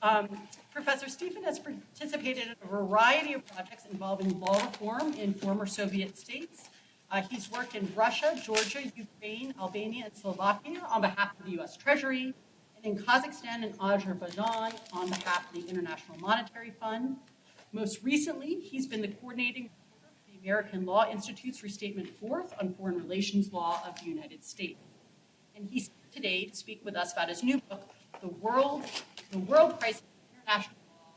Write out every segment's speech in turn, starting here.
Um, Professor Stephan has participated in a variety of projects involving law reform in former Soviet states. He's worked in Russia, Georgia, Ukraine, Albania, and Slovakia on behalf of the U.S. Treasury, and in Kazakhstan and Azerbaijan on behalf of the International Monetary Fund. Most recently, he's been the coordinating reporter for the American Law Institute's Restatement Fourth on Foreign Relations Law of the United States. And he's here today to speak with us about his new book, The World Crisis of International Law,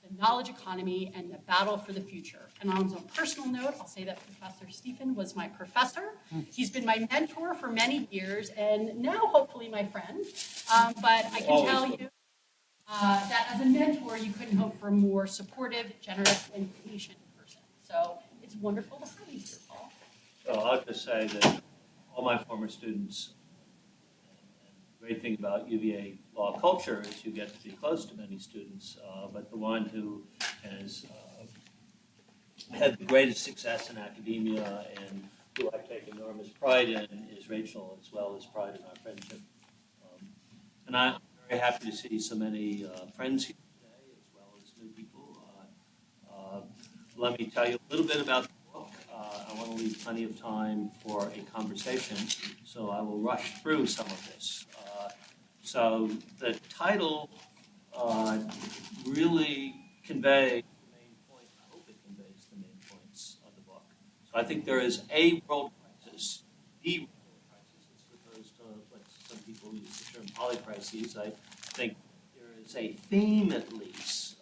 the Knowledge Economy, and the Battle for the Future. And on a personal note, I'll say that Professor Stephan was my professor. He's been my mentor for many years, and now hopefully my friend. But I can tell you that as a mentor, you couldn't hope for a more supportive, generous, and patient person. So it's wonderful to have you here, Paul. So I'll just say that all my former students, the great thing about UVA law culture is you get to be close to many students, but the one who has had the greatest success in academia and who I take enormous pride in is Rachel, as well as pride in our friendship. And I'm very happy to see so many friends here today, as well as new people. Let me tell you a little bit about the book. I want to leave plenty of time for a conversation, so I will rush through some of this. So the title really conveys the main point. I hope it conveys the main points of the book. So I think there is a world crisis, the world crisis, as opposed to what some people use the term polycrises. I think there is a theme, at least,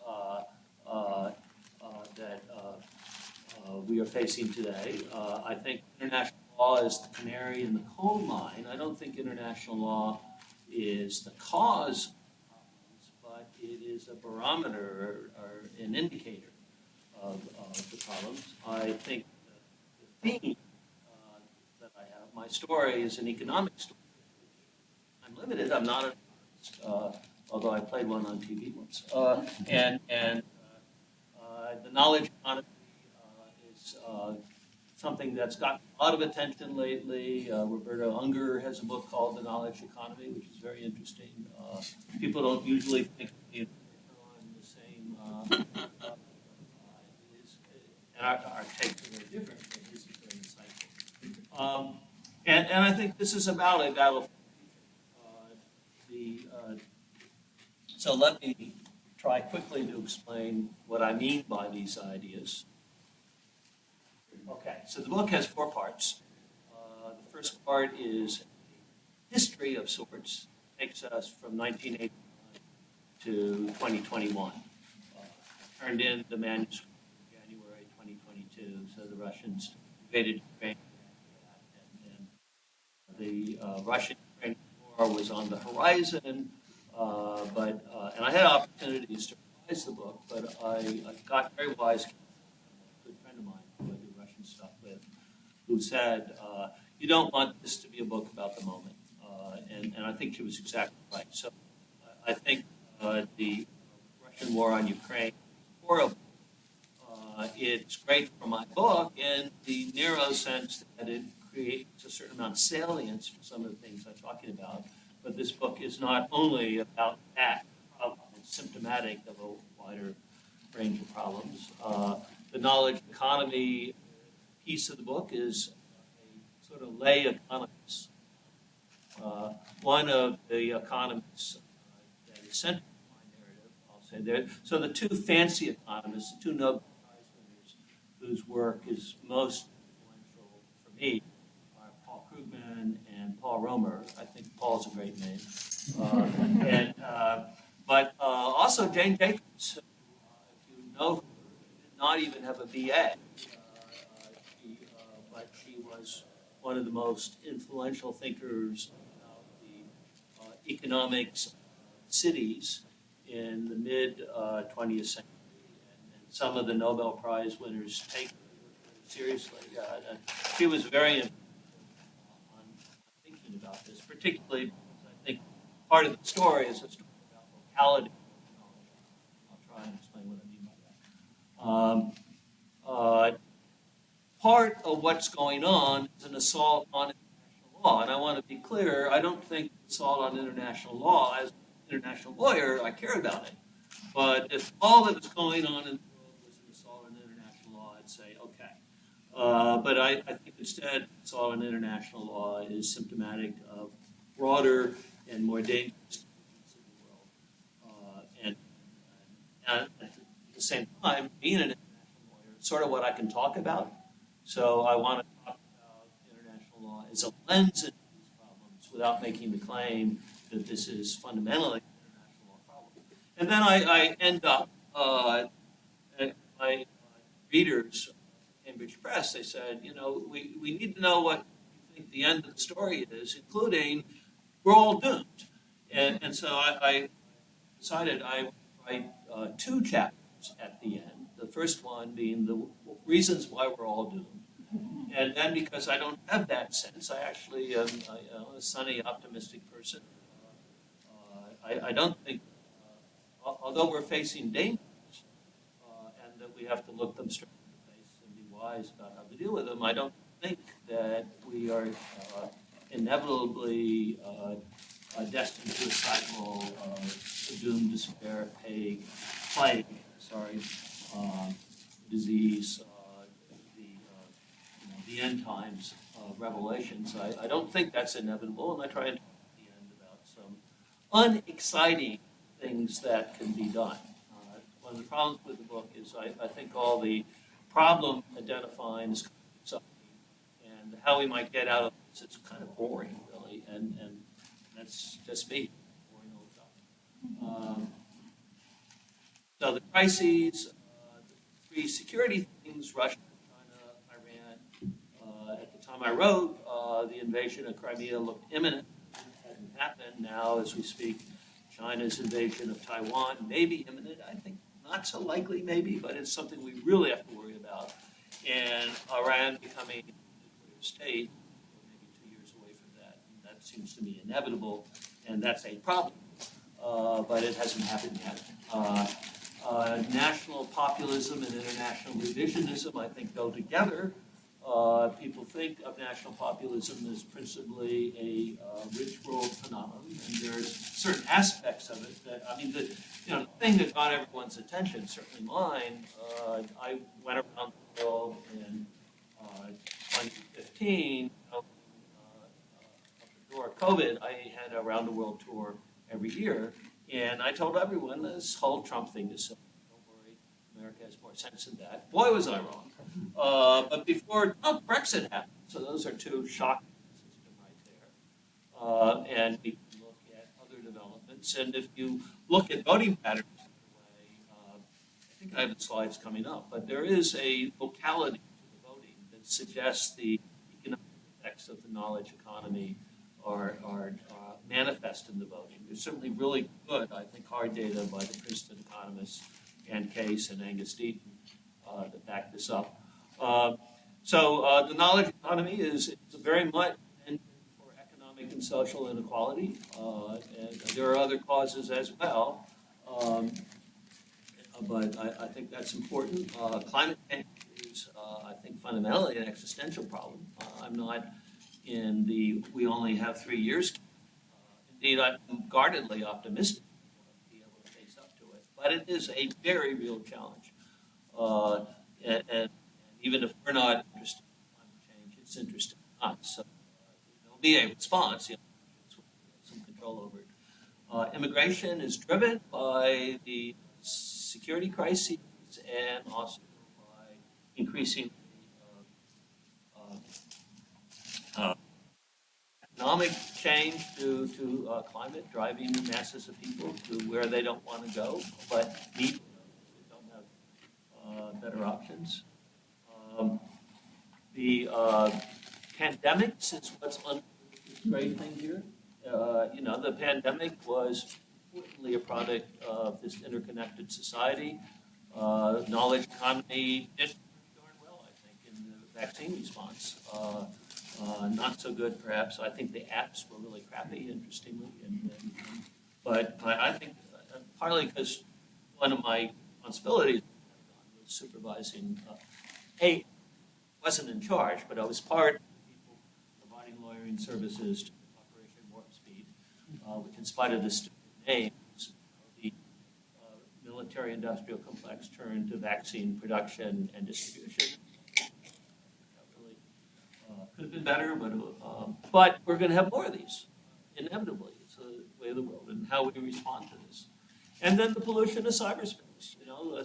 that we are facing today. I think international law is the canary in the coal mine. I don't think international law is the cause of problems, but it is a barometer or an indicator of the problems. I think the theme that I have, my story is an economic story. I'm limited. I'm not an economist, although I played one on TV once. The knowledge economy is something that's gotten a lot of attention lately. Roberto Unger has a book called The Knowledge Economy, which is very interesting. People don't usually think of me and on the same, and our takes are very different, but this is very insightful. And I think this is about a battle for the future. So let me try quickly to explain what I mean by these ideas. Okay, so the book has 4 parts. The first part is a history of sorts. It takes us from 1989 to 2021. I turned in the manuscript in January 2022, so the Russians invaded Ukraine, and the Russian-Ukrainian war was on the horizon, and I had opportunities to revise the book, but I got very wise counsel from a good friend of mine who I do Russian stuff with, who said, you don't want this to be a book about the moment. And I think she was exactly right. So I think the Russian war on Ukraine is horrible. It's great for my book in the narrow sense that it creates a certain amount of salience for some of the things I'm talking about. But this book is not only about that problem, it's symptomatic of a wider range of problems. The knowledge economy piece of the book is a sort of lay economist. One of the economists that is central to my narrative, I'll say there. So the 2 fancy economists, the 2 Nobel Prize winners, whose work is most influential for me, are Paul Krugman and Paul Romer. I think Paul's a great name. But also Jane Jacobs, if you know her, did not even have a BA. But she was one of the most influential thinkers about the economics cities in the mid-20th century. And some of the Nobel Prize winners take her seriously. She was very influential on thinking about this, particularly because I think part of the story is a story about locality. I'll try and explain what I mean by that. Part of what's going on is an assault on international law. And I want to be clear, I don't think assault on international law, as an international lawyer, I care about it. But if all that was going on in the world was an assault on international law, I'd say, okay. But I think instead, assault on international law is symptomatic of broader and more dangerous tensions in the world. And at the same time, being an international lawyer, it's sort of what I can talk about. So I want to talk about international law as a lens into these problems without making the claim that this is fundamentally an international law problem. And then I end up, at my readers, Cambridge Press, they said, we need to know what you think the end of the story is, including we're all doomed. And so I decided I would write two chapters at the end. The first one being the reasons why we're all doomed. And then because I don't have that sense, I actually am a sunny, optimistic person. I don't think, although we're facing dangers, and that we have to look them straight in the face and be wise about how to deal with them, I don't think that we are inevitably destined to a cycle of doom, despair, plague, disease, the end times revelations. I don't think that's inevitable, and I try and talk at the end about some unexciting things that can be done. One of the problems with the book is I think all the problem identifying is something, and how we might get out of this is kind of boring, really, and that's just me, boring old guy. So the crises, the three security things, Russia, China, Iran. At the time I wrote, the invasion of Crimea looked imminent. It hadn't happened. Now, as we speak, China's invasion of Taiwan may be imminent. I think not so likely, maybe, but it's something we really have to worry about. And Iran becoming a nuclear state, maybe 2 years away from that. And that seems to me inevitable, and that's a problem. But it hasn't happened yet. National populism and international revisionism, I think, go together. People think of national populism as principally a rich world phenomenon, and there's certain aspects of it that, the thing that got everyone's attention, certainly mine, I went around the world in 2015, before COVID, I had a round the world tour every year, and I told everyone this whole Trump thing is silly. Don't worry, America has more sense than that. Boy, was I wrong. But before Brexit happened, so those are two shocking system right there. And we can look at other developments, and if you look at voting patterns, I think I have the slides coming up, but there is a locality to the voting that suggests the economic effects of the knowledge economy are manifest in the voting. There's certainly really good, I think, hard data by the Princeton economists, Ann Case and Angus Deaton, that back this up. So the knowledge economy is very much an engine for economic and social inequality, and there are other causes as well. But I think that's important. Climate change is, I think, fundamentally an existential problem. I'm not in the we only have 3 years. Indeed, I'm guardedly optimistic we'll be able to face up to it. But it is a very real challenge. And even if we're not interested in climate change, it's interesting in us. So there'll be a response. Some control over it. Immigration is driven by the security crises and also by increasing economic change due to climate, driving masses of people to where they don't want to go, but need to go because they don't have better options. The pandemics is what's the great thing here. The pandemic was importantly a product of this interconnected society. Knowledge economy did darn well, I think, in the vaccine response. Not so good, perhaps. I think the apps were really crappy, interestingly. But I think partly because one of my responsibilities was supervising. Wasn't in charge, but I was part of the people providing lawyering services to Operation Warp Speed, which, in spite of the stupid name, was the military-industrial complex turned to vaccine production and distribution. That really could have been better, but we're going to have more of these, inevitably. It's the way of the world and how we respond to this. And then the pollution of cyberspace.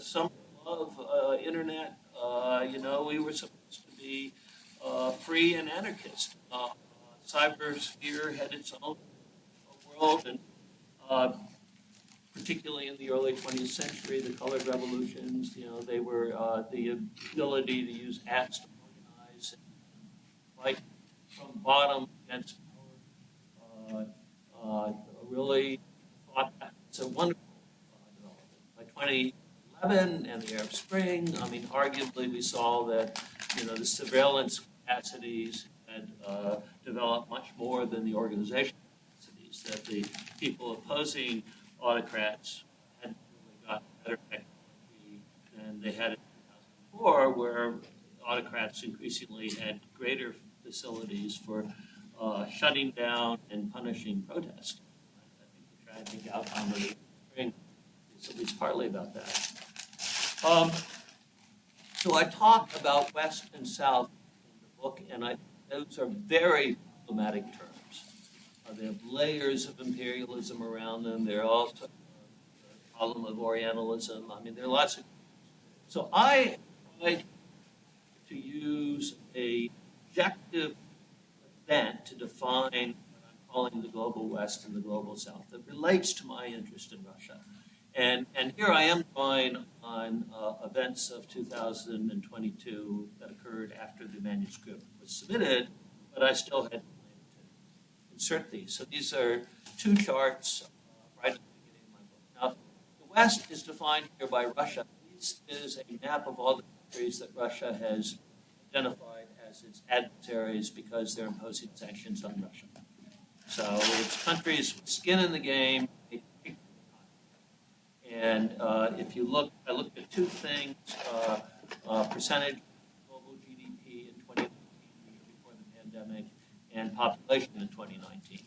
Some of internet, we were supposed to be free and anarchist. Cybersphere had its own world, and particularly in the early 20th century, the colored revolutions, they were the ability to use apps to organize and fight from bottom against power. Really thought that was a wonderful development. By 2011 and the Arab Spring, arguably we saw that, the surveillance capacities had developed much more than the organization capacities, that the people opposing autocrats had really got better technology than they had in 2004, where autocrats increasingly had greater facilities for shutting down and punishing protest. I think the tragic outcome of the spring is at least partly about that. So I talk about West and South in the book, and those are very problematic terms. They have layers of imperialism around them. They're also a problem of Orientalism. There are lots of. So I tried to use a objective event to define what I'm calling the global West and the global South that relates to my interest in Russia. And here I am drawing on events of 2022 that occurred after the manuscript was submitted, but I still had to insert these. So these are two charts right at the beginning of my book. Now, the West is defined here by Russia. This is a map of all the countries that Russia has identified as its adversaries because they're imposing sanctions on Russia. So it's countries with skin in the game. And if you look, I looked at two things, percentage of global GDP in 2019, before the pandemic, and population in 2019.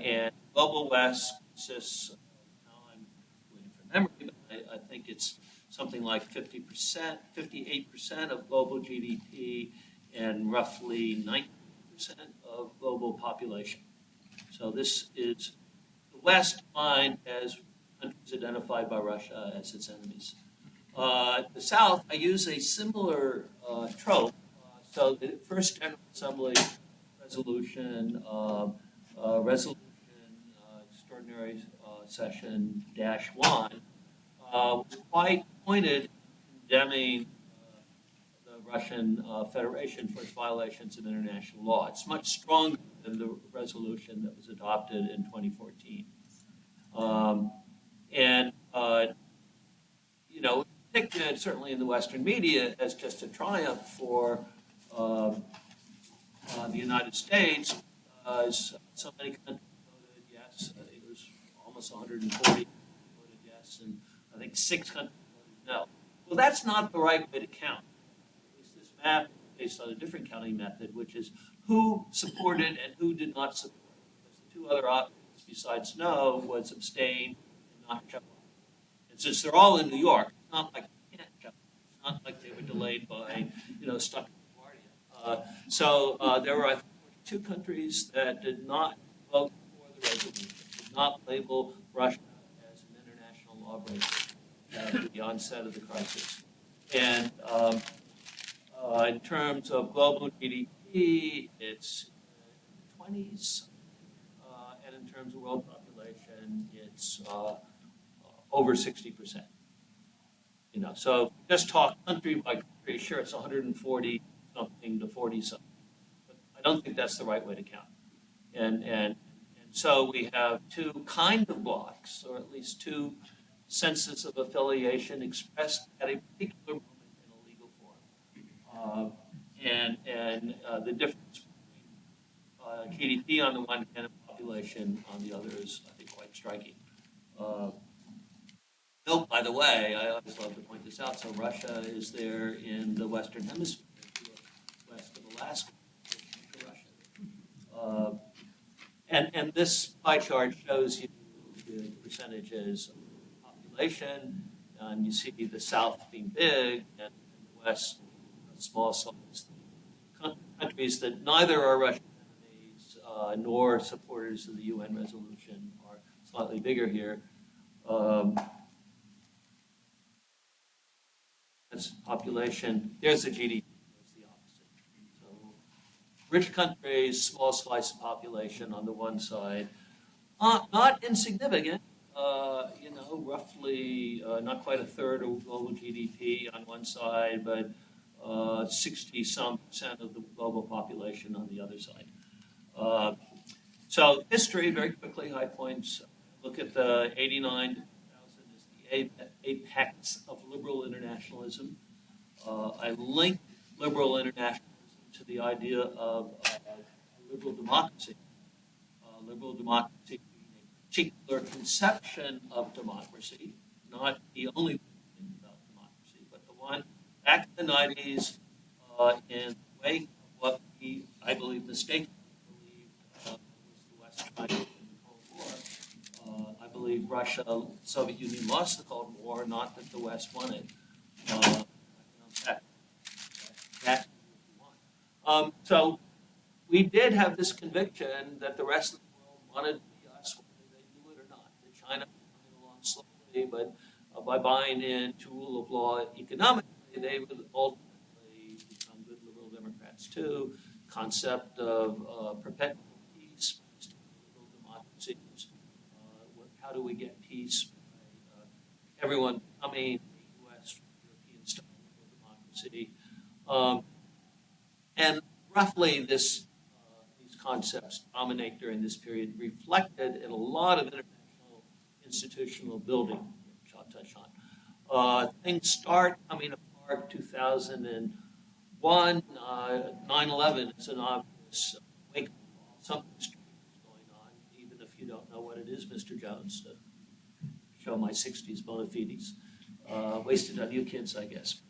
And global West consists, now I'm doing it from memory, but I think it's something like 50%, 58% of global GDP and roughly 90% of global population. So this is the West defined as countries identified by Russia as its enemies. The South, I use a similar trope. So the first General Assembly resolution, extraordinary session -1, was quite pointed in condemning the Russian Federation for its violations of international law. It's much stronger than the resolution that was adopted in 2014. Depicted certainly in the Western media as just a triumph for the United States, because so many countries voted yes. I think it was almost 140 voted yes, and I think 6 countries voted no. Well, that's not the right way to count. At least this map is based on a different counting method, which is who supported and who did not support. Because the two other options besides no was abstain and not show up. And since they're all in New York, it's not like they can't show up. It's not like they were delayed by, stuck in LaGuardia. So there were, I think, 42 countries that did not vote for the resolution, did not label Russia as an international lawbreaker at the onset of the crisis. And in terms of global GDP, it's in the 20s. And in terms of world population, it's over 60%. So if we just talk country by country, sure, it's 140 something to 40 something. But I don't think that's the right way to count. And so we have two kind of blocks, or at least two senses of affiliation expressed at a particular moment in a legal form. The difference between GDP on the one hand and population on the other is, I think, quite striking. Note, by the way, I always love to point this out, so Russia is there in the Western Hemisphere, west of Alaska, to Russia. And this pie chart shows you the percentages of population and you see the South being big and the West small size. Countries that neither are Russian enemies nor supporters of the UN resolution are slightly bigger here. That's population. There's the GDP. There's the opposite. So rich countries, small slice of population on the one side, not insignificant. Roughly not quite a third of global GDP on one side, but 60-some% of the global population on the other side. So history, very quickly, high points. Look at the 89 to 2000 as the apex of liberal internationalism. I link liberal internationalism to the idea of liberal democracy. Liberal democracy being a particular conception of democracy, not the only thing about democracy, but the one back in the 90s in the wake of what I believe, mistakenly believed was the West trying to win the Cold War. I believe Russia, the Soviet Union lost the Cold War, not that the West won it. So we did have this conviction that the rest of the world wanted to be us, whether they knew it or not. That China was coming along slowly, but by buying into rule of law economically, they would ultimately become good liberal Democrats too. Concept of perpetual peace, liberal democracies. How do we get peace? By, everyone becoming a U.S. European style liberal democracy. And roughly these concepts dominate during this period, reflected in a lot of international institutional building, which I'll touch on. Things start coming apart 2001, 9/11 is an obvious wake-up call. Something strange is going on, even if you don't know what it is, Mr. Jones, to show my 60s bona fides. Wasted on you kids, I guess.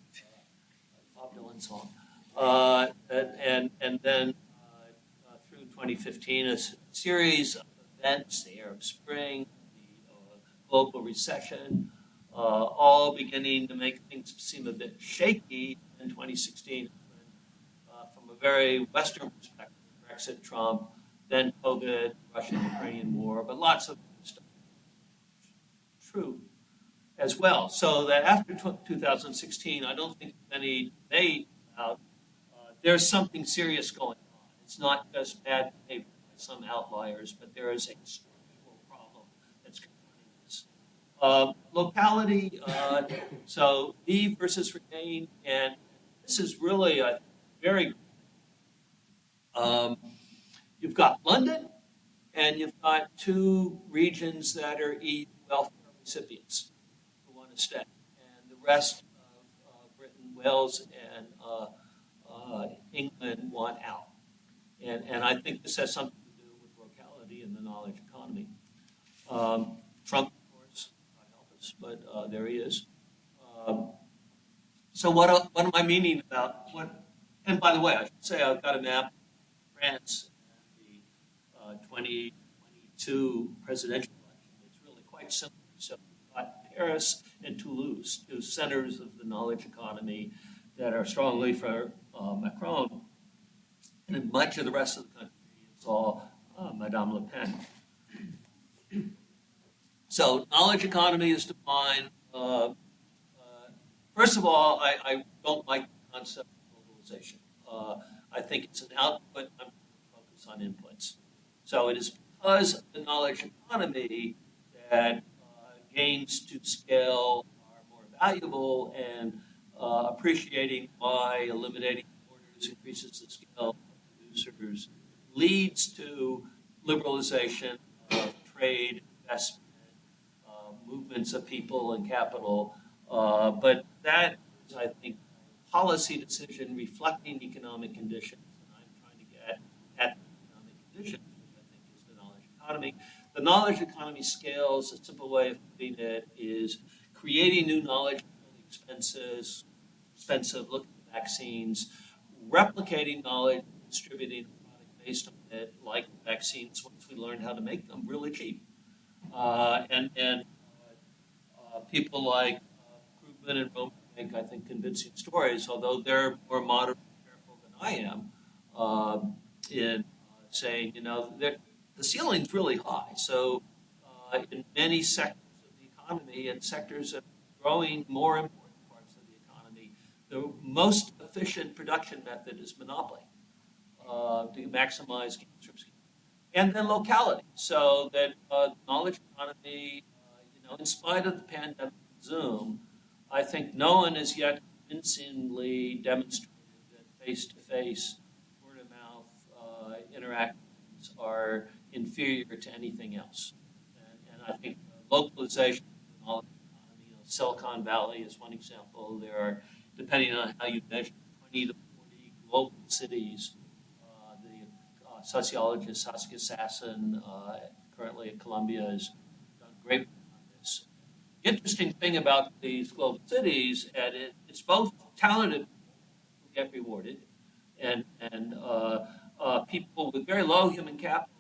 Bob Dylan song. And then through 2015, a series of events, the Arab Spring, the global recession, all beginning to make things seem a bit shaky in 2016, when, from a very Western perspective, Brexit, Trump, then COVID, Russian-Ukrainian war, but lots of stuff true as well. So that after 2016, I don't think there's any debate about there's something serious going on. It's not just bad behavior by some outliers, but there is a structural problem that's confronting this. Locality, so leave versus remain, and this is really a very, you've got London, and you've got two regions that are EU welfare recipients who want to stay, and the rest of Britain, Wales, and England want out. And I think this has something to do with locality and the knowledge economy. Trump, of course, not help us, but there he is. So what am I meaning about what? And by the way, I should say I've got a map of France and the 2022 presidential election. It's really quite simple. So we've got Paris and Toulouse, two centers of the knowledge economy that are strongly for Macron. And in much of the rest of the country, it's all Madame Le Pen. So knowledge economy is defined. First of all, I don't like the concept of globalization. I think it's an output. I'm going to focus on inputs. So it is because of the knowledge economy that gains to scale are more valuable, and appreciating why eliminating borders increases the scale of producers leads to liberalization of trade, investment, movements of people and capital. But that is, I think, a policy decision reflecting economic conditions. And I'm trying to get at the economic conditions, which I think is the knowledge economy. The knowledge economy scales, a simple way of putting it is creating new knowledge, really expensive, look at vaccines, replicating knowledge, distributing a product based on it, like vaccines, once we learn how to make them, really cheap. And people like Stephen and Roman make, I think, convincing stories, although they're more moderate and careful than I am in saying, the ceiling's really high. So in many sectors of the economy and sectors of growing more important parts of the economy, the most efficient production method is monopoly to maximize gains from scale. And then locality, so that knowledge economy, in spite of the pandemic Zoom, I think no one has yet convincingly demonstrated that face-to-face, word-of-mouth interactions are inferior to anything else. And I think localization of the knowledge economy, Silicon Valley is one example. There are, depending on how you measure, 20 to 40 global cities. The sociologist Saskia Sassen, currently at Columbia, has done great work on this. The interesting thing about these global cities, and it's both talented people who get rewarded and people with very low human capital,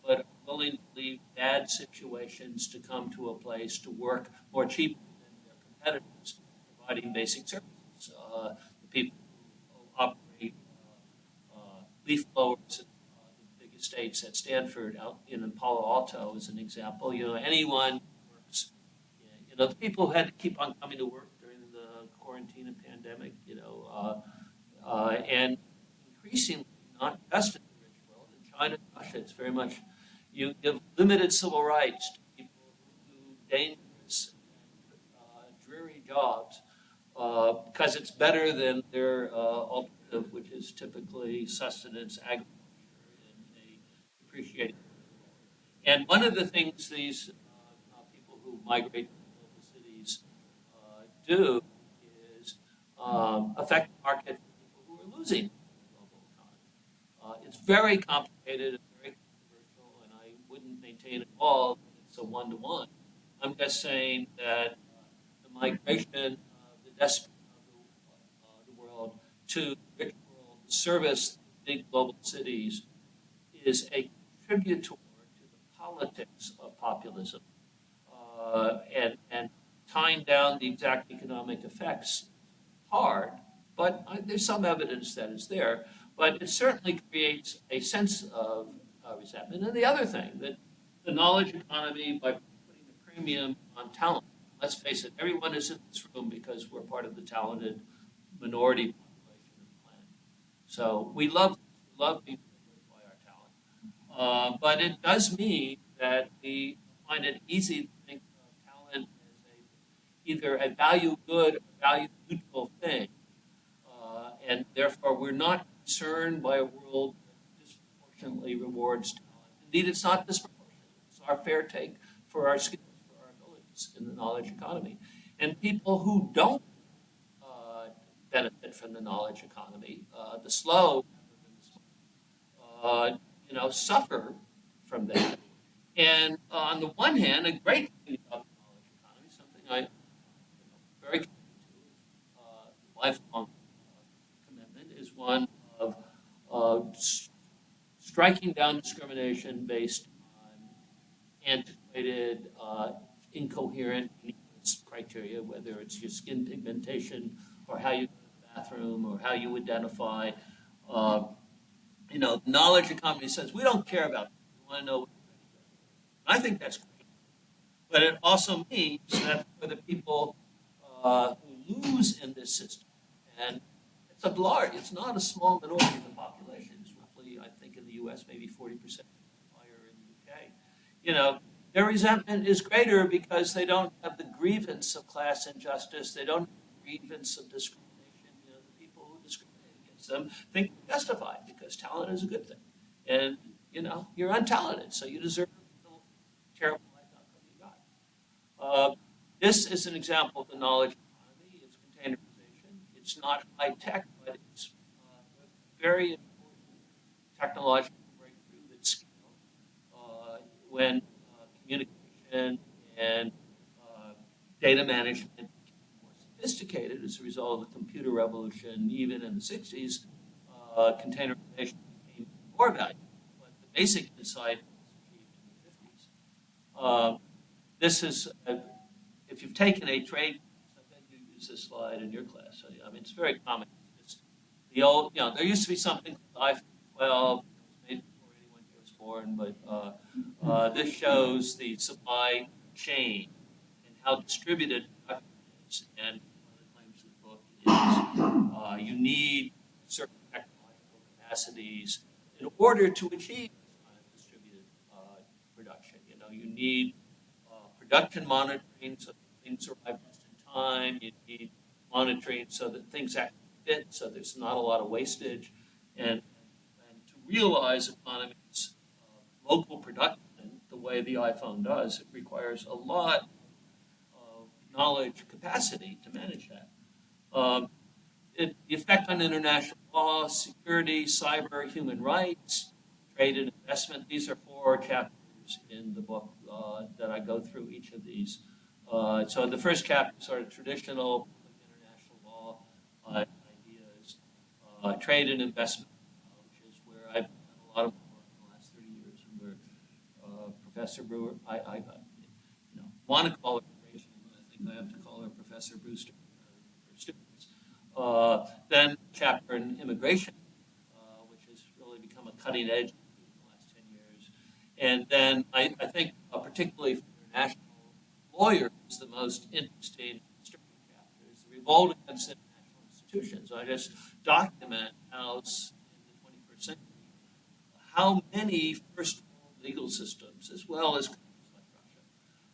but are willing to leave bad situations to come to a place to work more cheaply than their competitors, providing basic services. The people who operate leaf blowers at the big estates at Stanford out in Palo Alto is an example. Anyone who works, the people who had to keep on coming to work during the quarantine and pandemic, and increasingly not just in the rich world. In China and Russia, it's very much, you give limited civil rights to people who do dangerous and dreary jobs because it's better than their alternative, which is typically sustenance, agriculture, in a depreciating world. And one of the things these people who migrate to global cities do is affect the market for people who are losing in the global economy. It's very complicated and very controversial, and I wouldn't maintain at all that it's a one-to-one. I'm just saying that the migration of the desperate of the world to the rich world to service big global cities is a contributor to the politics of populism. And tying down the exact economic effects hard, but there's some evidence that is there. But it certainly creates a sense of resentment. And the other thing, that the knowledge economy, by putting a premium on talent, let's face it, everyone is in this room because we're part of the talented minority population of the planet. So we love being privileged by our talent. But it does mean that we find it easy to think of talent as either a value good or value neutral thing. And therefore, we're not concerned by a world that disproportionately rewards talent. Indeed, it's not disproportionate. It's our fair take for our skills, for our abilities in the knowledge economy. And people who don't benefit from the knowledge economy, the slow, suffer from that. And on the one hand, a great thing about the knowledge economy, something I very committed to, lifelong commitment, is one of striking down discrimination based on antiquated, incoherent criteria, whether it's your skin pigmentation or how you go to the bathroom or how you identify. The knowledge economy says we don't care about that. We want to know what you're ready to do. I think that's great. But it also means that for the people who lose in this system, and it's not a small minority of the population. It's roughly, I think, in the U.S., maybe 40% higher in the UK. Their resentment is greater because they don't have the grievance of class injustice. They don't have the grievance of discrimination. The people who discriminate against them think they're justified because talent is a good thing. And, you're untalented, so you deserve the terrible life outcome you got. This is an example of the knowledge economy. It's containerization. It's not high tech, but it's a very important technological breakthrough that scaled when communication and data management became more sophisticated as a result of the computer revolution. Even in the 60s, containerization became more valuable, but the basic insight was achieved in the 50s. This is, if you've taken a trade, I bet use this slide in your class. So, I mean, it's very common. It's the old, there used to be something called iPhone 12. It was made before anyone here was born, but this shows the supply chain and how distributed production is. And one of the claims of the book is you need certain technological capacities in order to achieve this kind of distributed production. You need production monitoring so that things arrive just in time. You need monitoring so that things actually fit, so there's not a lot of wastage. And to realize economies of local production the way the iPhone does, it requires a lot of knowledge capacity to manage that. The effect on international law, security, cyber, human rights, trade and investment. These are 4 chapters in the book that I go through each of these. So the first chapter is sort of traditional international law ideas, trade and investment, which is where I've done a lot of work in the last 30 years, and where Professor Brewer, I want to call her Rachel, but I think I have to call her Professor Brewster for students. Then chapter in immigration, which has really become a cutting edge in the last 10 years. And then I think, particularly for international lawyers, the most interesting chapter is the revolt against international institutions. I just document how, in the 21st century, how many first world legal systems, as well as countries like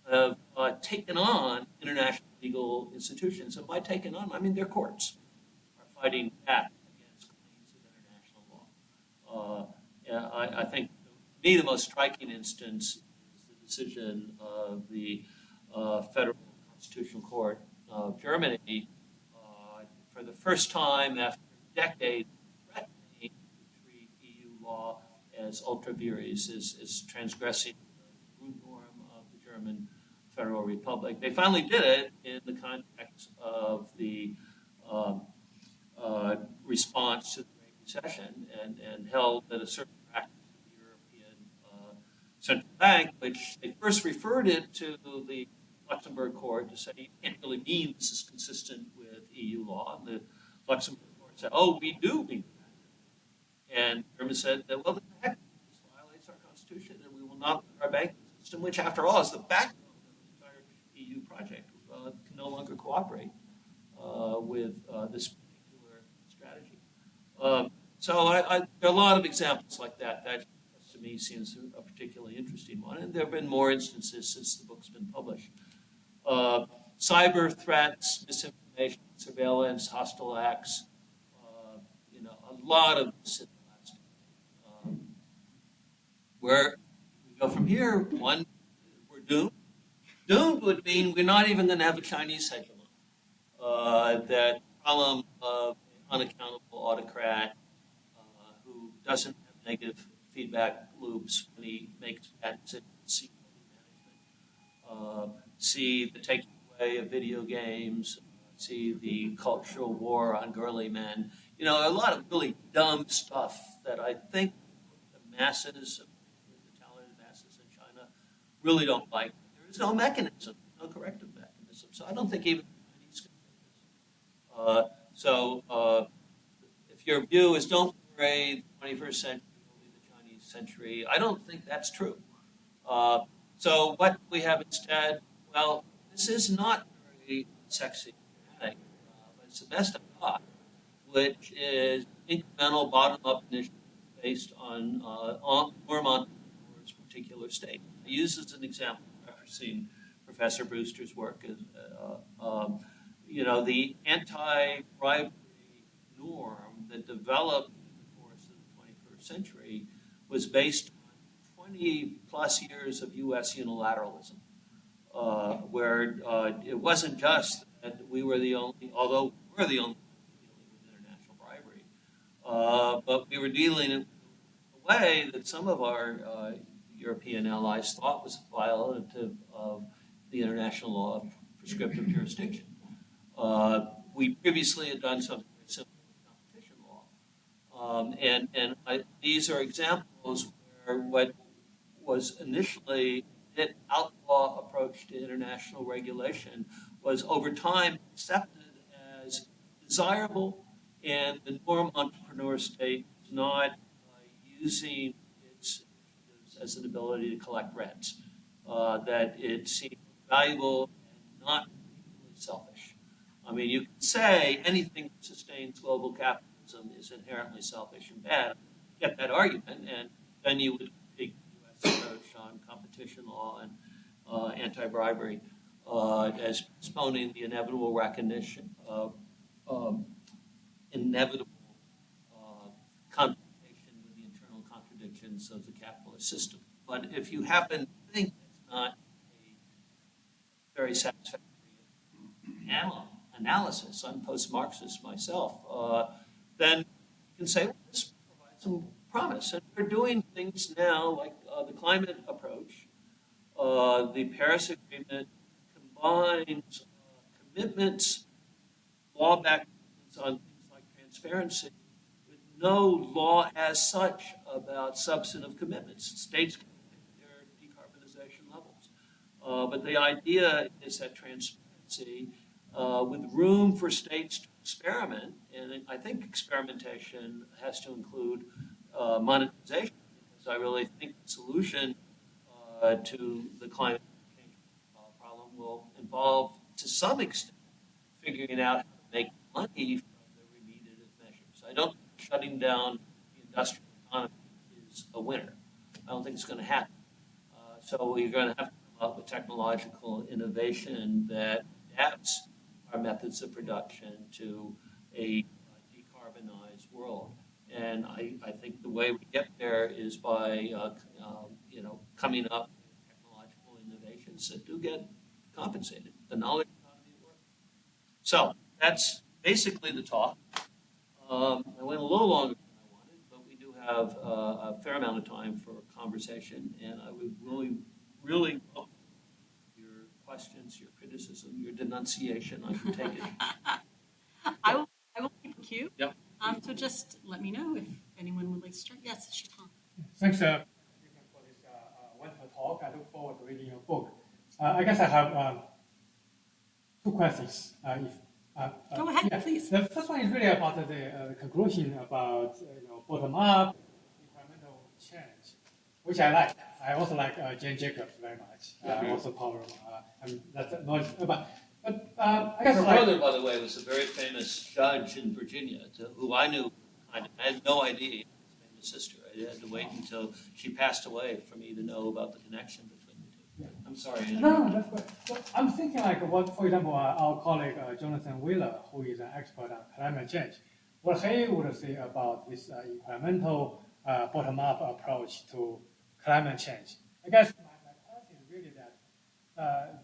Russia, have taken on international legal institutions. And by taken on, I mean their courts are fighting back against claims of international law. I think, to me, the most striking instance is the decision of the Federal Constitutional Court of Germany for the first time after decades threatening to treat EU law as ultra vires, as transgressing the root norm of the German Federal Republic. They finally did it in the context of the response to the Great Recession, and held that a certain practice of the European Central Bank, which they first referred it to the Luxembourg court to say, you can't really mean this is consistent with EU law. And the Luxembourg court said, oh, we do mean that. And Germany said, that, well, heck, this violates our constitution, and we will not let our banking system, which, after all, is the backbone of the entire EU project, can no longer cooperate with this particular strategy. So there are a lot of examples like that. That, to me, seems a particularly interesting one. And there have been more instances since the book's been published. Cyber threats, misinformation, surveillance, hostile acts, a lot of this in the last decade. Where we go from here, one, we're doomed. Doomed would mean we're not even going to have a Chinese hegemon. That problem of an unaccountable autocrat who doesn't have negative feedback loops when he makes bad decisions, see management, see the taking away of video games, see the cultural war on girly men. A lot of really dumb stuff that I think the masses, the talented masses in China, really don't like. There is no mechanism, no corrective mechanism. So I don't think even the Chinese can do this. If your view is don't worry, the 21st century will be the Chinese century, I don't think that's true. So what we have instead, well, this is not very sexy, dramatic, but it's the best I've got, which is incremental bottom-up initiatives based on norm entrepreneurs' particular state. I use as an example, referencing Professor Brewster's work, the anti-bribery norm that developed in the course of the 21st century was based on 20 plus years of U.S. unilateralism, where it wasn't just that we were the only, although we were the only dealing with international bribery, but we were dealing in a way that some of our European allies thought was violative of the international law of prescriptive jurisdiction. We previously had done something very similar with competition law. These are examples where what was initially an outlaw approach to international regulation was over time accepted desirable, and the norm entrepreneur state is not using its initiatives as an ability to collect rents, that it seems valuable and not particularly selfish. I mean, you can say anything that sustains global capitalism is inherently selfish and bad. Get that argument, and then you would take the U.S. approach on competition law and anti-bribery as postponing the inevitable recognition of inevitable confrontation with the internal contradictions of the capitalist system. But if you happen to think that's not a very satisfactory analysis, I'm post-Marxist myself, then you can say, well, this provides some promise. And we're doing things now like the climate approach. The Paris Agreement combines commitments, law-backed commitments on things like transparency, with no law as such about substantive commitments. States can pick their decarbonization levels. But the idea is that transparency, with room for states to experiment, and I think experimentation has to include monetization, because I really think the solution to the climate change problem will involve, to some extent, figuring out how to make money from the remediative measures. I don't think shutting down the industrial economy is a winner. I don't think it's going to happen. So we're going to have to come up with technological innovation that adapts our methods of production to a decarbonized world. And I think the way we get there is by coming up with technological innovations that do get compensated. The knowledge economy at work. So that's basically the talk. I went a little longer than I wanted, but we do have a fair amount of time for conversation, and I would really welcome your questions, your criticism, your denunciation. I can take it. I will keep a queue. Yep. So just let me know if anyone would like to start. Yes, Stephan. Thanks, Stephan, for this wonderful talk. I look forward to reading your book. I guess I have two questions. Go ahead, yeah. please. The first one is really about the conclusion about bottom-up incremental change, which I like. I also like Jane Jacobs very much. Also power. That's knowledge. But I guess her brother, by the way, was a very famous judge in Virginia, who I knew. I had no idea he had his sister. I had to wait until she passed away for me to know about the connection between the two. Yeah. I'm sorry. No, that's good. So I'm thinking like what, for example, our colleague Jonathan Wheeler, who is an expert on climate change, what he would say about this incremental bottom-up approach to climate change. I guess my question is really that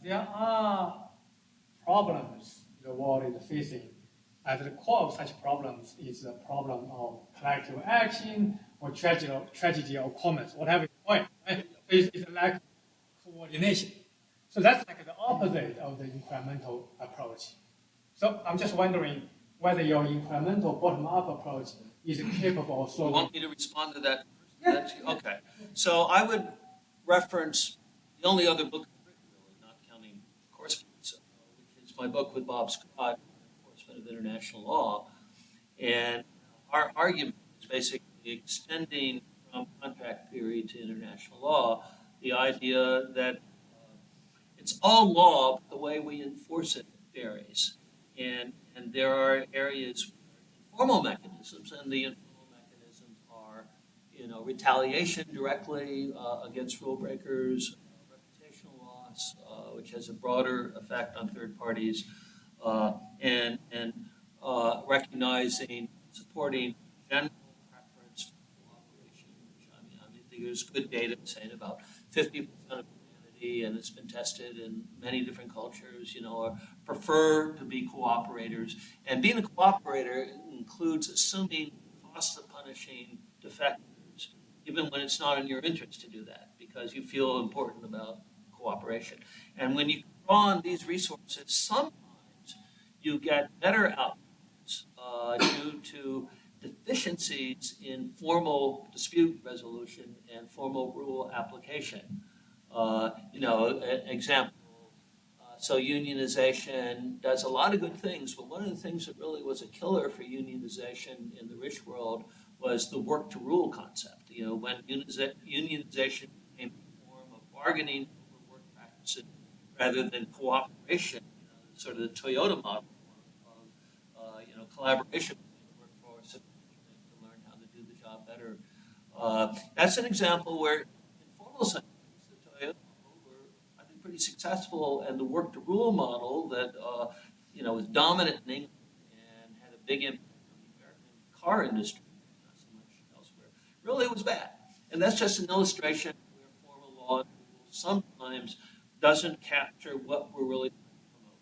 there are problems the world is facing. At the core of such problems is the problem of collective action or tragedy or comments, whatever you call it. Right? It's a lack of coordination. So that's like the opposite of the incremental approach. So I'm just wondering whether your incremental bottom-up approach is capable of solving. You want me to respond to that? Yeah. Okay. So I would reference the only other book I've written, really, not counting course books, which is my book with Bob Scott, Enforcement of International Law. And our argument is basically extending from contract theory to international law the idea that it's all law, but the way we enforce it varies. And there are areas where informal mechanisms, and the informal mechanisms are, retaliation directly against rule breakers, reputational loss, which has a broader effect on third parties, and recognizing, supporting general preference for cooperation, which I mean, there's good data saying about 50% of humanity, and it's been tested in many different cultures, prefer to be cooperators. And being a cooperator includes assuming the cost of punishing defectors, even when it's not in your interest to do that, because you feel important about cooperation. And when you draw on these resources, sometimes you get better outcomes due to deficiencies in formal dispute resolution and formal rule application. Example, So unionization does a lot of good things, but one of the things that really was a killer for unionization in the rich world was the work to rule concept. When unionization became a form of bargaining over work practices rather than cooperation, sort of the Toyota model of collaboration between the workforce and management to learn how to do the job better. That's an example where informal sectors, the Toyota model, were I think pretty successful, and the work to rule model that was dominant in England and had a big impact on the American car industry, not so much elsewhere, really was bad. And that's just an illustration where formal law sometimes doesn't capture what we're really trying to promote.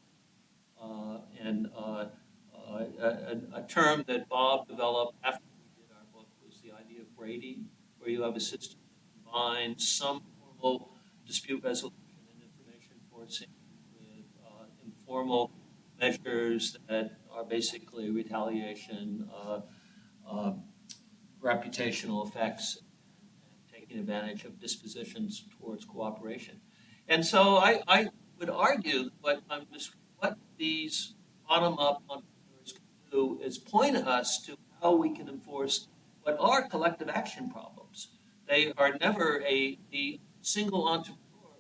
A term that Bob developed after we did our book was the idea of Brady, where you have a system that combines some formal dispute resolution and information forcing with informal measures that are basically retaliation, reputational effects, and taking advantage of dispositions towards cooperation. And so I would argue what these bottom-up entrepreneurs can do is point us to how we can enforce what are collective action problems. They are never the single entrepreneur,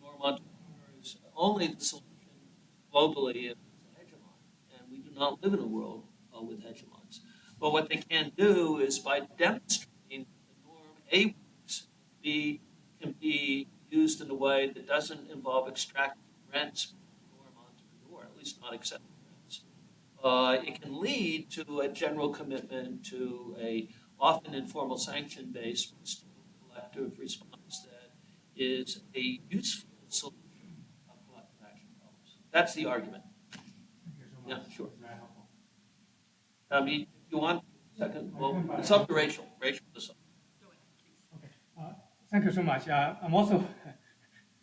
norm entrepreneur is only the solution globally as a hegemon, and we do not live in a world with hegemons. But what they can do is by demonstrating that the norm A works, B can be used in a way that doesn't involve extracting rents from the norm entrepreneur, at least not accepting rents. It can lead to a general commitment to a often informal sanction-based collective response that is a useful solution of collective action problems. That's the argument. Thank you so much. Yeah, sure. It's very helpful. If you want a second, well, it's up to Rachel. Rachel, this up. Okay. Thank you so much. I'm also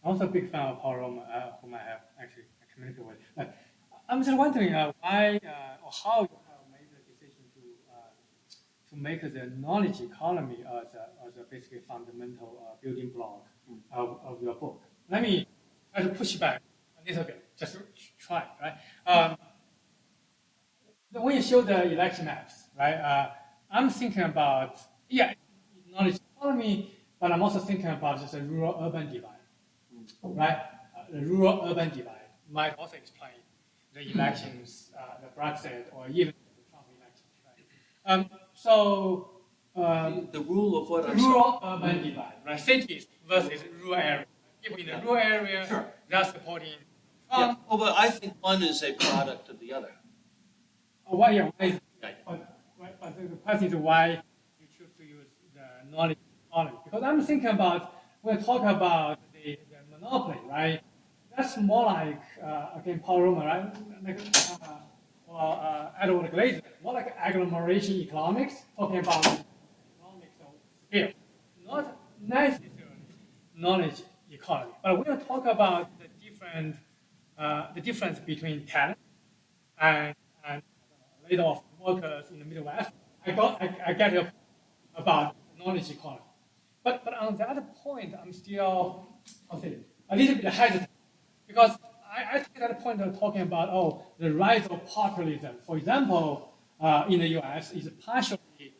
a big fan of Paul Roma, whom I have actually communicated with. I'm just wondering why or how you have made the decision to make the knowledge economy as a basically fundamental building block of your book. Let me try to push back a little bit, just to try, right? When you show the election maps, right, I'm thinking about, knowledge economy, but I'm also thinking about just a rural-urban divide, right? The rural-urban divide might also explain the elections, the Brexit, or even the Trump elections, right? The rule of what? Rural-urban divide, right? Cities versus rural area. People in the rural area, Sure. they're supporting Yeah. Trump. Well, but I think one is a product of the other. Why is Right. but the question is why you choose to use the knowledge economy? Because I'm thinking about when we talk about the monopoly, right? That's more like again Paul Roma, right? Like or Edward Glaser, more like agglomeration economics, talking about economics of scale, not necessarily knowledge economy. But when we talk about the difference between talent and laid off workers in the Midwest, I get it about knowledge economy. But on that point, I'm still a little bit hesitant because I take that point of talking about the rise of populism. For example, in the U.S. is partially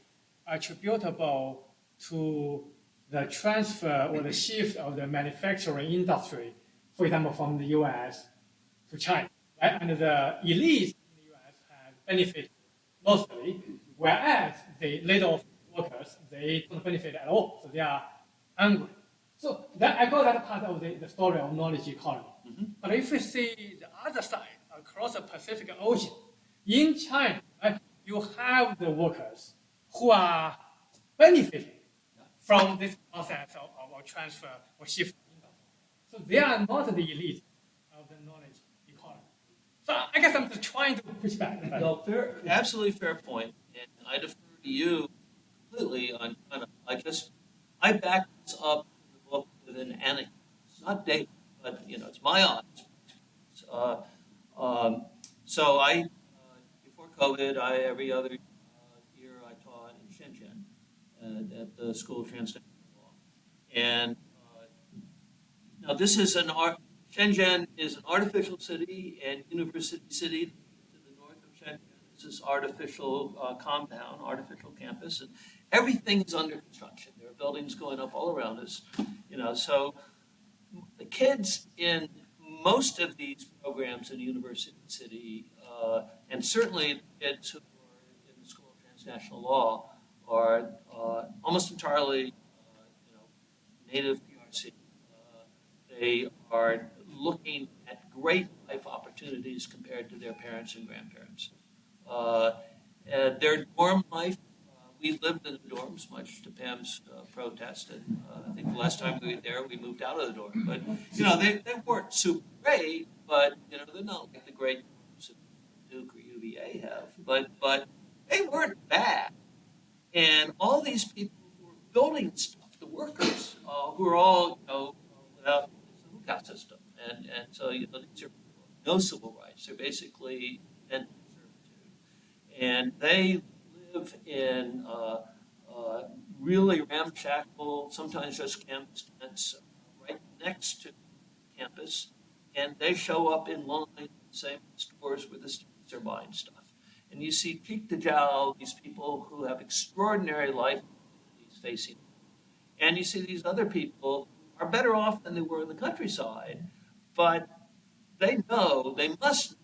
attributable to the transfer or the shift of the manufacturing industry, for example, from the U.S. to China, right? And the elites in the U.S. have benefited mostly, whereas the laid off workers, they don't benefit at all, so they are angry. So I got that part of the story of knowledge economy. Mm-hmm. But if we see the other side, across the Pacific Ocean, in China, right, you have the workers who are benefiting from this process of transfer or shift. So they are not the elite of the knowledge economy. So I guess I'm just trying to push back. No, absolutely fair point, and I defer to you completely on kind of. I back this up in the book with an anecdote. It's not data, but it's my honest. So before COVID, every other year I taught in Shenzhen at the School of Transnational Law, and now this is Shenzhen is an artificial city and university city to the north of Shenzhen. It's this artificial compound, artificial campus, and everything is under construction. There are buildings going up all around us, so the kids in most of these programs in University City, and certainly the kids who are in the School of Transnational Law, are almost entirely, native PRC. They are looking at great life opportunities compared to their parents and grandparents. Their dorm life, we lived in the dorms, much to Pam's protest. And I think the last time we were there, we moved out of the dorm. But, they weren't super great, but, they're not like the great dorms that Duke or UVA have. But they weren't bad. And all these people who were building stuff, the workers, who are all, without the lookout system. And so, these are no civil rights. They're basically in servitude. And they live in really ramshackle, sometimes just campus tents right next to campus. And they show up in line in the same stores where the students are buying stuff. And you see cheek to jowl these people who have extraordinary life opportunities facing them. And you see these other people are better off than they were in the countryside, but they know, they must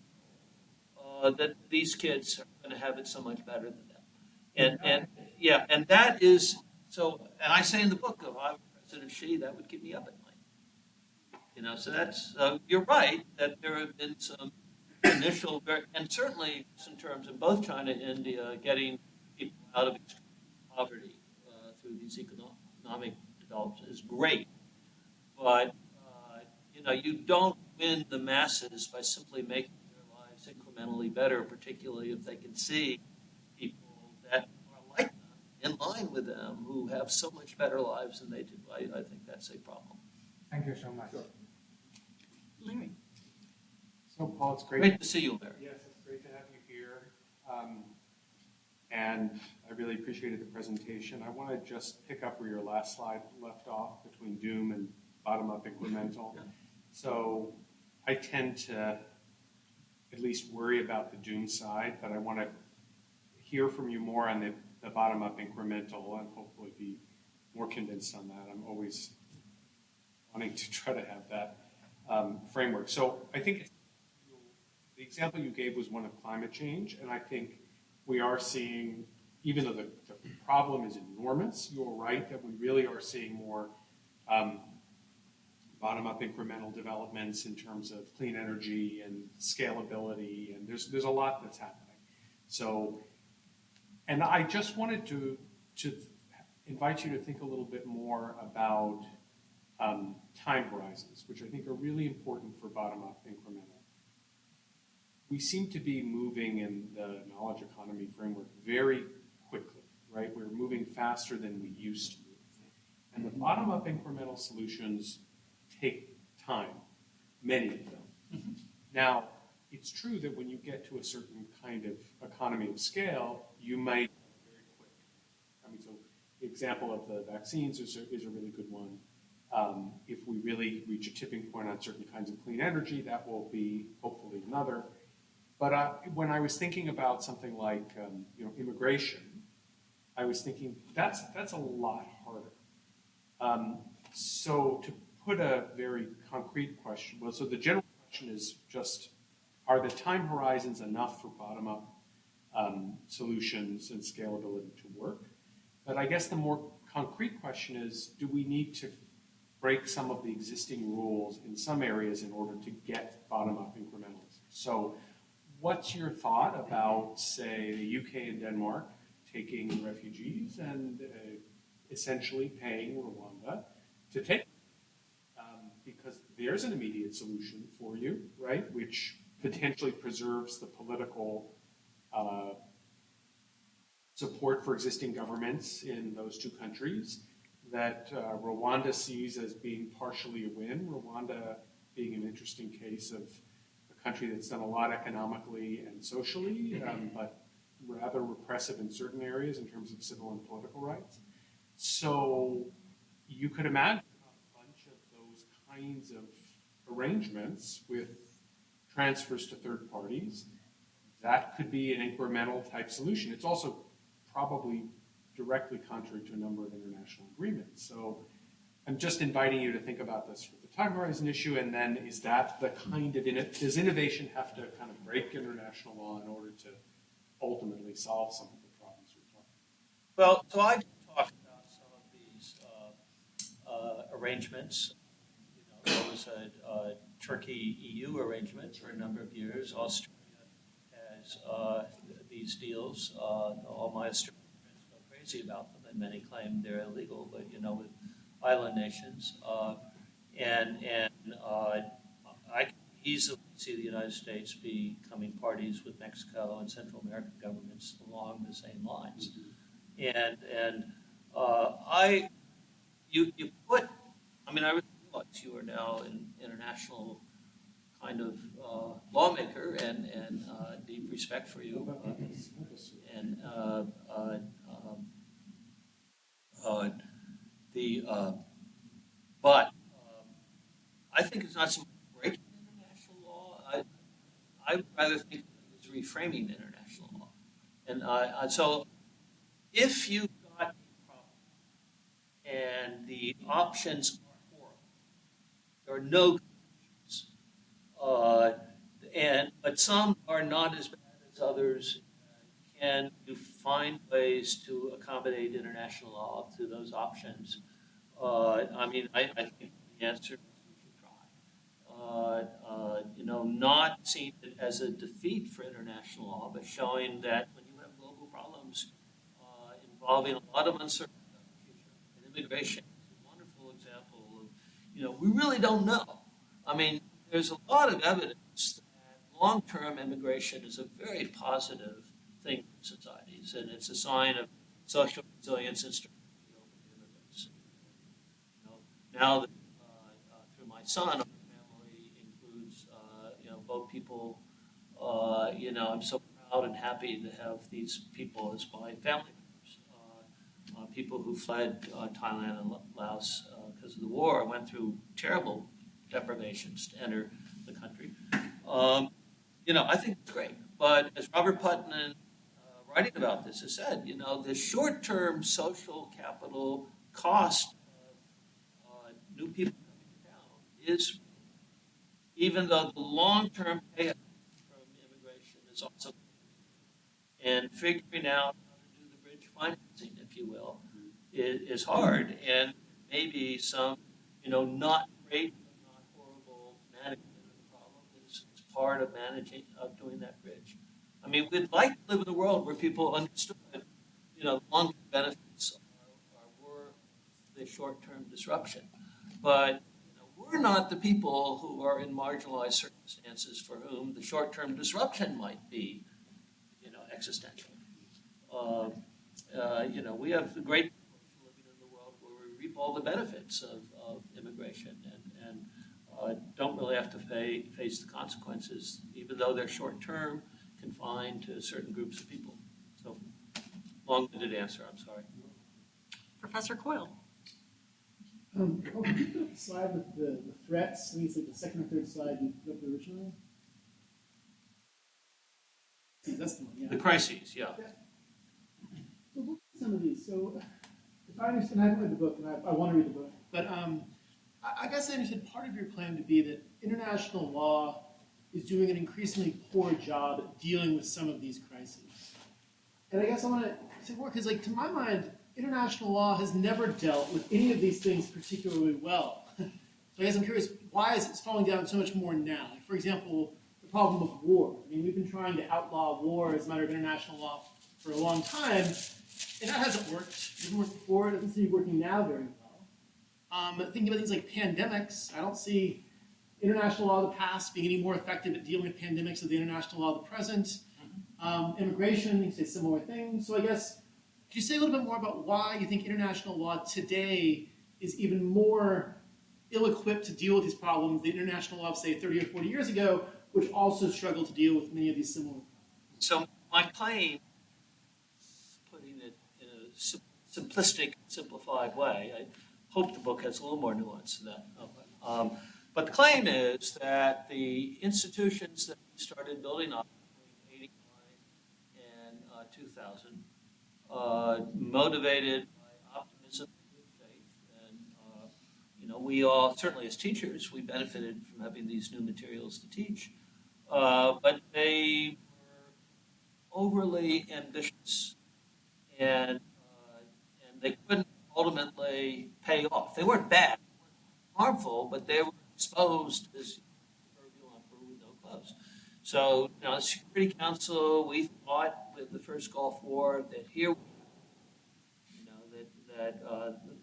know that these kids are going to have it so much better than them. And that is, so, and I say in the book, if I were President Xi, that would keep me up at night. So that's, you're right that there have been some initial, and certainly in terms of both China and India, getting people out of extreme poverty through these economic developments is great. But, you don't win the masses by simply making their lives incrementally better, particularly if they can see people that are like them, in line with them, who have so much better lives than they do. I think that's a problem. Thank you so much. Sure. Larry. So, Paul, it's Great to see you, Larry. Yes, it's great to have you here. And I really appreciated the presentation. I want to just pick up where your last slide left off between doom and bottom-up incremental. Yeah. So I tend to at least worry about the doom side, but I want to hear from you more on the bottom-up incremental and hopefully be more convinced on that. I'm always wanting to try to have that framework. So I think the example you gave was one of climate change, and I think we are seeing, even though the problem is enormous, you're right that we really are seeing more bottom-up incremental developments in terms of clean energy and scalability, and there's a lot that's happening. So, and I just wanted to invite you to think a little bit more about time horizons, which I think are really important for bottom-up incremental. We seem to be moving in the knowledge economy framework very quickly, right? We're moving faster than we used to move. And the bottom-up incremental solutions take time, many of them. Mm-hmm. Now, it's true that when you get to a certain kind of economy of scale, you might be very quick. I mean, so the example of the vaccines is a really good one. If we really reach a tipping point on certain kinds of clean energy, that will be hopefully another. But when I was thinking about something like immigration, I was thinking that's a lot harder. So to put a very concrete question, well, so the general question is just, are the time horizons enough for bottom-up solutions and scalability to work? But I guess the more concrete question is, do we need to break some of the existing rules in some areas in order to get bottom-up incrementalism? So what's your thought about, say, the UK and Denmark taking refugees and essentially paying Rwanda to take them? Because there's an immediate solution for you, right, which potentially preserves the political support for existing governments in those two countries that Rwanda sees as being partially a win. Rwanda being an interesting case of a country that's done a lot economically and socially, but rather repressive in certain areas in terms of civil and political rights. So you could imagine a bunch of those kinds of arrangements with transfers to third parties, that could be an incremental type solution. It's also probably directly contrary to a number of international agreements. So I'm just inviting you to think about this with the time horizon issue, and then is that the kind of, does innovation have to kind of break international law in order to ultimately solve some of the problems you're talking Well, so I talked about some of these arrangements. You know, there was a Turkey-EU arrangement for a number of years. Australia has these deals. All my Australian friends go crazy about them, and many claim they're illegal. But you know, with island nations, I can easily see the United States becoming parties with Mexico and Central American governments along the same lines. You put, I mean, I realize you are now an international kind of lawmaker, and deep respect for you. And but I think it's not so much breaking international law. I would rather think it's reframing international law. And so if you've got a problem and the options are horrible, there are no but some are not as bad as others. Can you find ways to accommodate international law to those options? I mean, I think the answer is we should try. You know, not seeing it as a defeat for international law, but showing that when you have global problems involving a lot of uncertainty about the future, and immigration is a wonderful example of, you know, we really don't know. I mean, there's a lot of evidence that long-term immigration is a very positive thing for societies, and it's a sign of social resilience and stability over immigrants. You know, now that through my son, our family includes you know, both people. You know, I'm so proud and happy to have these people as my family members. People who fled Thailand and Laos because of the war, went through terrible deprivations to enter the country. You know, I think it's great. But as Robert Putnam, writing about this, has said, you know, the short-term social capital cost of new people coming to town is, even though the long-term payout from immigration is also, and figuring out how to do the bridge financing, if you will, is hard. And maybe some, you know, not great, but not horrible management of the problem is part of doing that bridge. I mean, we'd like to live in a world where people understood, you know, long-term benefits are worth the short-term disruption. But you know, we're not the people who are in marginalized circumstances for whom the short-term disruption might be, you know, existential. You know, we have the great fortune living in the world where we reap all the benefits of immigration and don't really have to face the consequences, even though they're short-term, confined to certain groups of people. So, long-winded answer, I'm sorry. Professor Coyle. Could you put up the slide with the threats? I think it's like the second or third slide you put up originally. That's the one, yeah. The crises, yeah. So look at some of these. So if I understand, I haven't read the book, and I want to read the book, but I guess I understood part of your claim to be that international law is doing an increasingly poor job at dealing with some of these crises. And I guess I want to say more, because like, to my mind, international law has never dealt with any of these things particularly well. So I guess I'm curious, why is it falling down so much more now? Like, for example, the problem of war. I mean, we've been trying to outlaw war as a matter of international law for a long time, and that hasn't worked. It didn't work before. It doesn't seem to be working now very well. Thinking about things like pandemics, I don't see international law of the past being any more effective at dealing with pandemics than the international law of the present. Immigration, you say similar things. So I guess, could you say a little bit more about why you think international law today is even more ill-equipped to deal with these problems than international law of, say, 30 or 40 years ago, which also struggled to deal with many of these similar problems? So my claim, putting it in a simplistic, simplified way, I hope the book has a little more nuance than that. But the claim is that the institutions that we started building up between 89 and 2000, motivated by optimism and good faith, and we all, certainly as teachers, we benefited from having these new materials to teach, but they were overly ambitious, and they couldn't ultimately pay off. They weren't bad, harmful, but they were exposed as proverbial emperor with no clothes. So, the Security Council, we thought with the first Gulf War that here,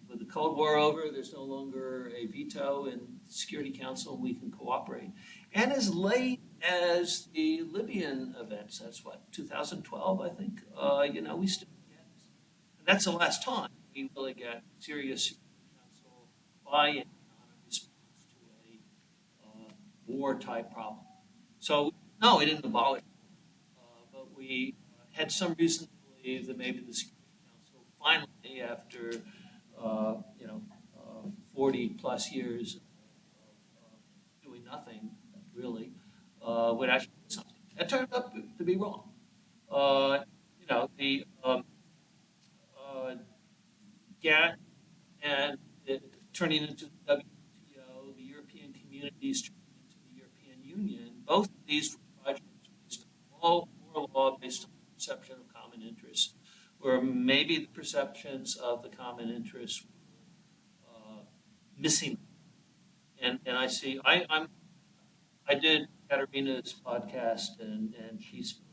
with the Cold War over, there's no longer a veto in the Security Council, and we can cooperate. And as late as the Libyan events, that's what, 2012, I think, we still get, and that's the last time we really get serious Security Council buy-in on a response to a war-type problem. So, no, we didn't abolish it, but we had some reason to believe that maybe the Security Council finally, after 40 plus years of doing nothing, really, would actually do something. That turned out to be wrong. The GATT and it turning into the WTO, the European communities turning into the European Union, both of these were projects based on moral law, based on the perception of common interests, where maybe the perceptions of the common interests were missing. And I see, I did Katerina's podcast, and she spoke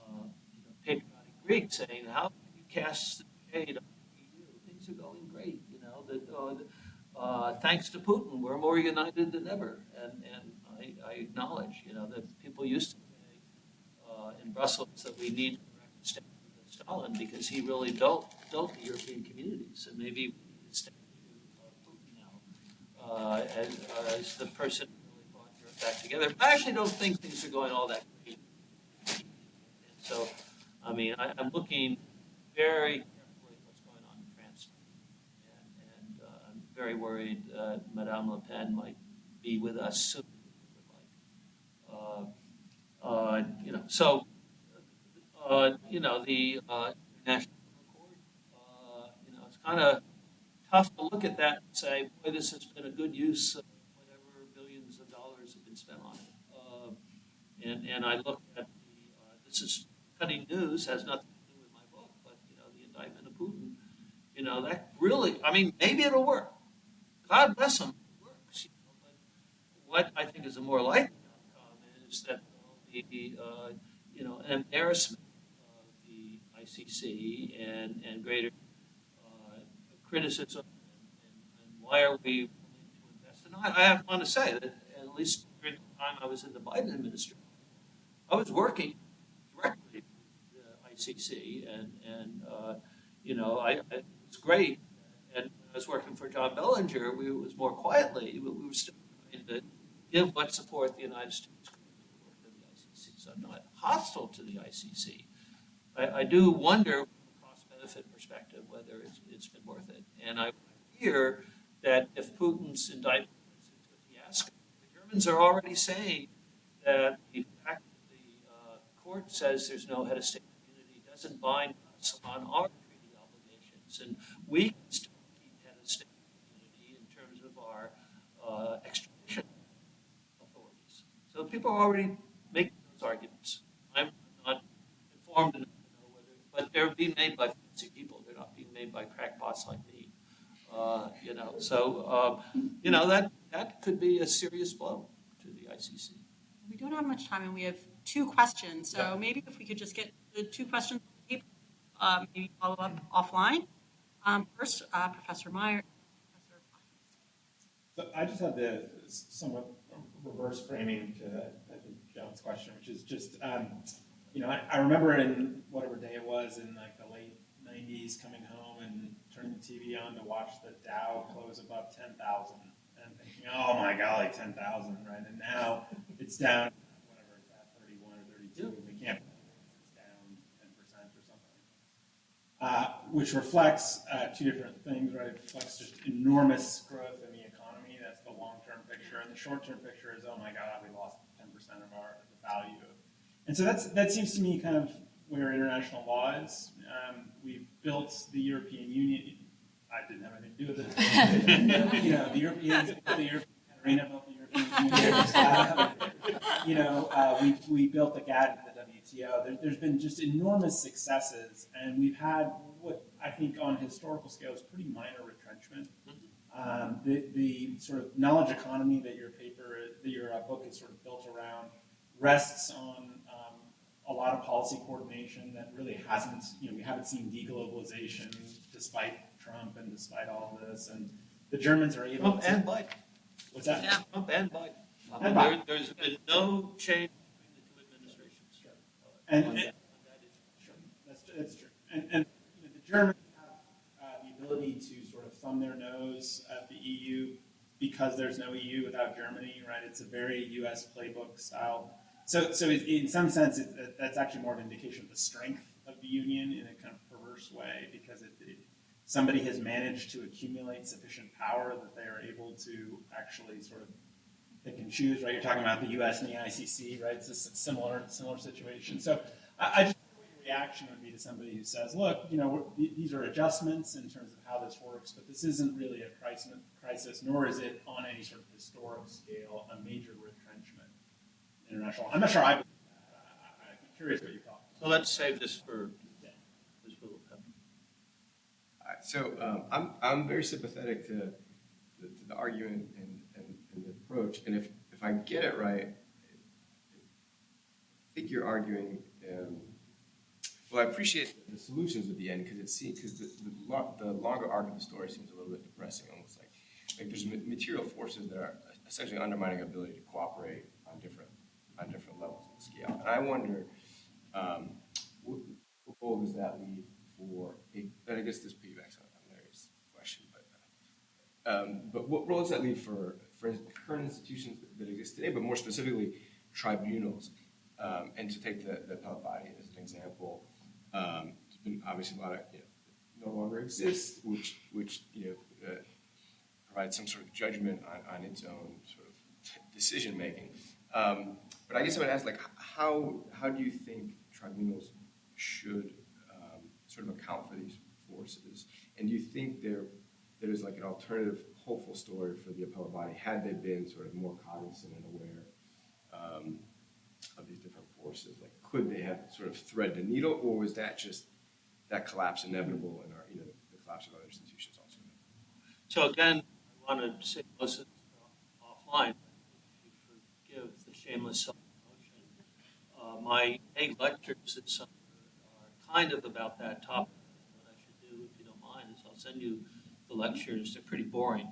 as a patriotic Greek, saying, "How can you cast the shade on the EU? Things are going great. Thanks to Putin, we're more united than ever." And I acknowledge, that people used to say in Brussels that we need to correct the stand of Stalin because he really built the European communities, and maybe we need to stand to Putin now as the person who really brought Europe back together. But I actually don't think things are going all that great. And so, I'm looking very carefully at what's going on in France, and I'm very worried Madame Le Pen might be with us sooner than we would like. The International Court, it's kind of tough to look at that and say, boy, this has been a good use of whatever billions of dollars have been spent on it. And I look at this is cutting news, has nothing to do with my book, but, the indictment of Putin, that really, maybe it'll work. God bless him, it works. But what I think is a more likely outcome is that there will be, an embarrassment of the ICC and greater criticism and why are we willing to invest. And I have to say that at least during the time I was in the Biden administration, I was working directly with the ICC, and it was great. And when I was working for John Bellinger, it was more quietly, but we were still trying to give what support the United States could to the work of the ICC. So I'm not hostile to the ICC. I do wonder, from a cost-benefit perspective, whether it's been worth it. And I fear that if Putin's indictment is a fiasco, the Germans are already saying that the fact that the court says there's no head of state immunity doesn't bind us on our treaty obligations, and we can still keep head of state immunity in terms of our extradition authorities. So people are already making those arguments. I'm not informed enough to know whether, but they're being made by fancy people. They're not being made by crackpots like me. That could be a serious blow to the ICC. We don't have much time, and we have two questions. So Yeah. maybe if we could just get the two questions on the paper, maybe follow up offline. First, Professor Meyer. Professor. So I just have the somewhat reverse framing to, I think, Joan's question, which is just, I remember in whatever day it was in like the late 90s coming home and turning the TV on to watch the Dow close above 10,000 and thinking, oh my golly, 10,000, right? And now it's down, whatever it's at, 31 or 32. We can't believe it's down 10% or something. Which reflects two different things, right? It reflects just enormous growth in the economy that's the long-term picture, and the short-term picture is, oh my God, we lost 10% of the value. And so that seems to me kind of where international law is. We've built the European Union. I didn't have anything to do with it. The Europeans built the European arena, built the European Union. We built the GATT and the WTO. There's been just enormous successes, and we've had what I think on a historical scale is pretty minor retrenchment. The sort of knowledge economy that your book is sort of built around rests on a lot of policy coordination that really hasn't, we haven't seen deglobalization despite Trump and despite all of this, and the Germans are able Trump to. and Biden. What's that? Yeah. Trump and Biden. And Biden. There's been no change between the two administrations. Sure. On And that issue. sure, that's true. And the Germans have the ability to sort of thumb their nose at the EU because there's no EU without Germany, right? It's a very U.S. playbook style. So in some sense, that's actually more of an indication of the strength of the union in a kind of perverse way, because somebody has managed to accumulate sufficient power that they are able to actually sort of pick and choose, right? You're talking about the U.S. and the ICC, right? It's a similar situation. So I just think what your reaction would be to somebody who says, look, these are adjustments in terms of how this works, but this isn't really a crisis, nor is it on any sort of historic scale a major retrenchment international. I'm not sure I'm curious what you thought. So let's save this for this little pep. So I'm very sympathetic to the argument and the approach, and if I get it right, I think you're arguing. Well, I appreciate the solutions at the end because the longer arc of the story seems a little bit depressing, almost like there's material forces that are essentially undermining our ability to cooperate on different levels of the scale. And I wonder, what role does that leave for? And I guess this piggybacks on Larry's question, but what role does that leave for current institutions that exist today, but more specifically tribunals? And to take the appellate body as an example, there's been obviously a lot of no longer exists, which provides some sort of judgment on its own sort of decision making. But I guess I would ask, how do you think tribunals should sort of account for these forces? And do you think there's like an alternative, hopeful story for the appellate body had they been sort of more cognizant and aware of these different forces? Like, could they have sort of threaded the needle, or was that collapse inevitable, and the collapse of other institutions also inevitable? So again, I want to say most of this offline. If you forgive the shameless self-promotion, my 8 lectures this summer are kind of about that topic. What I should do, if you don't mind, is I'll send you the lectures. They're pretty boring,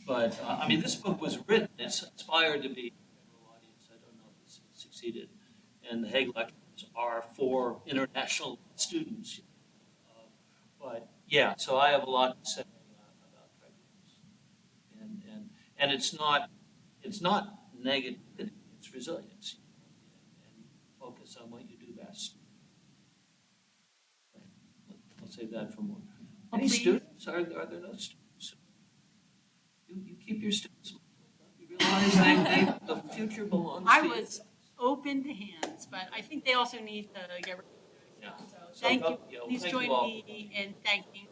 but this book was written. It's inspired to be a general audience. I don't know if it's succeeded. And the Hague lectures are for international students. But yeah, so I have a lot to say about tribunals, and it's not negative. It's resilience, and focus on what you do best. I'll save that for more. Any students? Are there no students? You keep your students. You realize the future belongs to you. I was open to hands, but I think they also need to get rid of it. Yeah. So thank you. Yeah, Please thank join you all. me in thanking